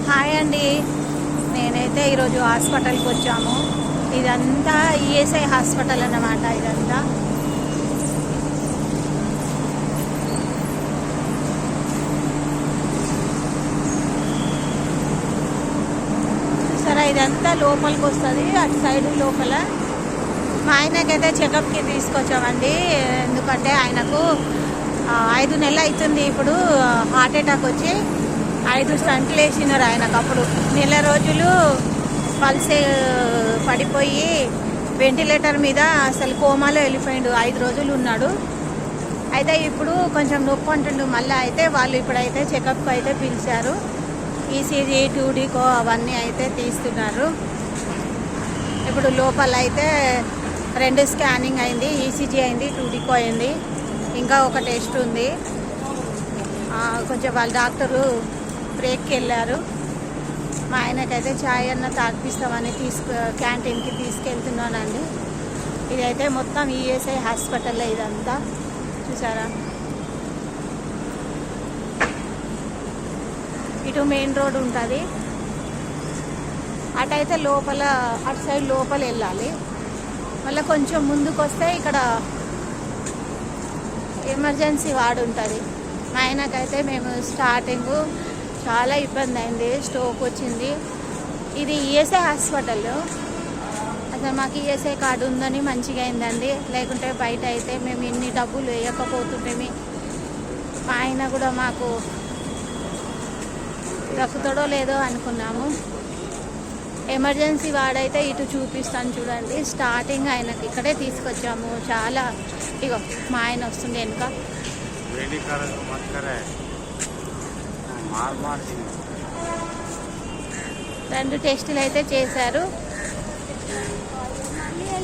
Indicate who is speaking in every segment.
Speaker 1: Hi అండి. నేనైతే ఈరోజు హాస్పిటల్కి వచ్చాము. ఇదంతా ఈఎస్ఐ హాస్పిటల్ అన్నమాట. ఇదంతా సరే, ఇదంతా లోపలికి వస్తుంది. అటు సైడ్ లోపల మా ఆయనకైతే చెకప్కి తీసుకొచ్చామండి. ఎందుకంటే ఆయనకు 5 నెలలు అవుతుంది. ఇప్పుడు హార్ట్ అటాక్ వచ్చి 5 స్టంట్లు వేసినారు ఆయనకు. అప్పుడు నెల రోజులు పల్స్ పడిపోయి వెంటిలేటర్ మీద అసలు కోమాలో వెళ్ళిపోయిండు. 5 రోజులు ఉన్నాడు. అయితే ఇప్పుడు కొంచెం నొప్పి అంటుండు మళ్ళీ. అయితే వాళ్ళు ఇప్పుడైతే చెకప్కి అయితే పిలిచారు. ఈసీజీ 2D అవన్నీ అయితే తీస్తున్నారు. ఇప్పుడు లోపల అయితే 2 స్కానింగ్ అయింది, ఈసీజీ అయింది, 2D అయింది, ఇంకా ఒక టెస్ట్ ఉంది. కొంచెం వాళ్ళ డాక్టరు బ్రేక్కి వెళ్ళారు. మా ఆయనకైతే ఛాయ్ అన్న తాగిపిస్తామని క్యాంటీన్కి తీసుకెళ్తున్నానండి. ఇదైతే మొత్తం ఈఎస్ఐ హాస్పిటల్లో ఇదంతా చూసారా. ఇటు మెయిన్ రోడ్ ఉంటుంది. అటైతే లోపల, అటు సైడ్ లోపల వెళ్ళాలి. మళ్ళీ కొంచెం ముందుకు వస్తే ఇక్కడ ఎమర్జెన్సీ వార్డు ఉంటుంది. మా ఆయనకైతే మేము స్టార్టింగ్ చాలా ఇబ్బంది అయింది, స్ట్రోక్ వచ్చింది. ఇది ఈఎస్ఐ హాస్పిటల్. అసలు మాకు ఈఎస్ఐ కార్డు ఉందని మంచిగా అయిందండి. లేకుంటే బయట అయితే మేము ఇన్ని డబ్బులు వేయకపోతుంటేమి. మా ఆయన కూడా మాకు దక్కుతాడో లేదో అనుకున్నాము. ఎమర్జెన్సీ వాడైతే ఇటు చూపిస్తాను చూడండి. స్టార్టింగ్ ఆయనకి ఇక్కడే తీసుకొచ్చాము. చాలా ఇగో మా ఆయన వస్తుంది వెనుక. 2 టెస్టులు అయితే చేశారు.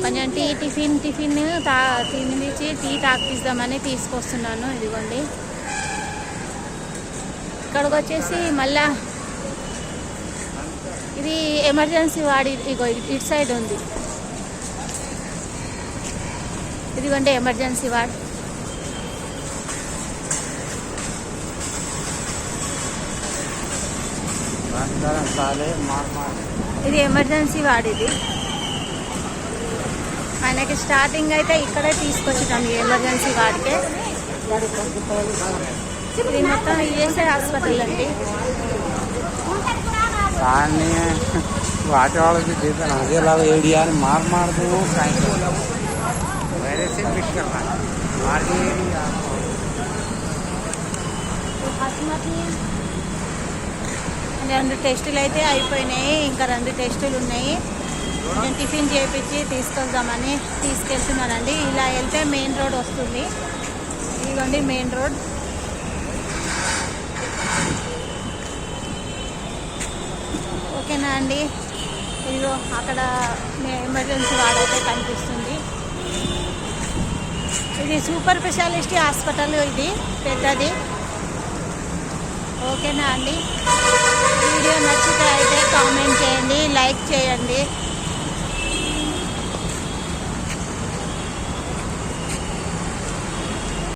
Speaker 1: కొంచెం టిఫిన్ తినిపించి టీ తాగిపిద్దామని తీసుకొస్తున్నాను. ఇదిగోండి, ఇక్కడికి వచ్చేసి మళ్ళా ఇది ఎమర్జెన్సీ వాడి. ఇగో ఇటు సైడ్ ఉంది. ఇదిగోండి ఎమర్జెన్సీ వార్డ్. ఇది ఎమర్జెన్సీ వార్డ్. ఇది ఆయనకి స్టార్టింగ్ అయితే ఇక్కడే తీసుకొచ్చాము ఎమర్జెన్సీ వార్డ్కే. ఇది మొత్తం ఈఎస్ఐ హాస్పిటల్ అండి.
Speaker 2: वाटे वालों की देता ना अजय लाल एरिया ने मार दो मेरे से मिस करना आगे एरिया
Speaker 1: 2 టెస్టులు అయితే అయిపోయినాయి. ఇంకా 2 టెస్టులు ఉన్నాయి. నేను టిఫిన్ చేయించి తీసుకొద్దామని తీసుకెళ్తున్నానండి. ఇలా వెళ్తే మెయిన్ రోడ్ వస్తుంది. ఇదిగోండి మెయిన్ రోడ్. ఓకేనా అండి. ఇదిగో అక్కడ ఎమర్జెన్సీ వార్డ్ అయితే కనిపిస్తుంది. ఇది సూపర్ స్పెషాలిటీ హాస్పిటల్. ఇది పెద్దది. ఓకేనా అండి. వీడియో నచ్చితే అయితే కామెంట్ చేయండి, లైక్ చేయండి.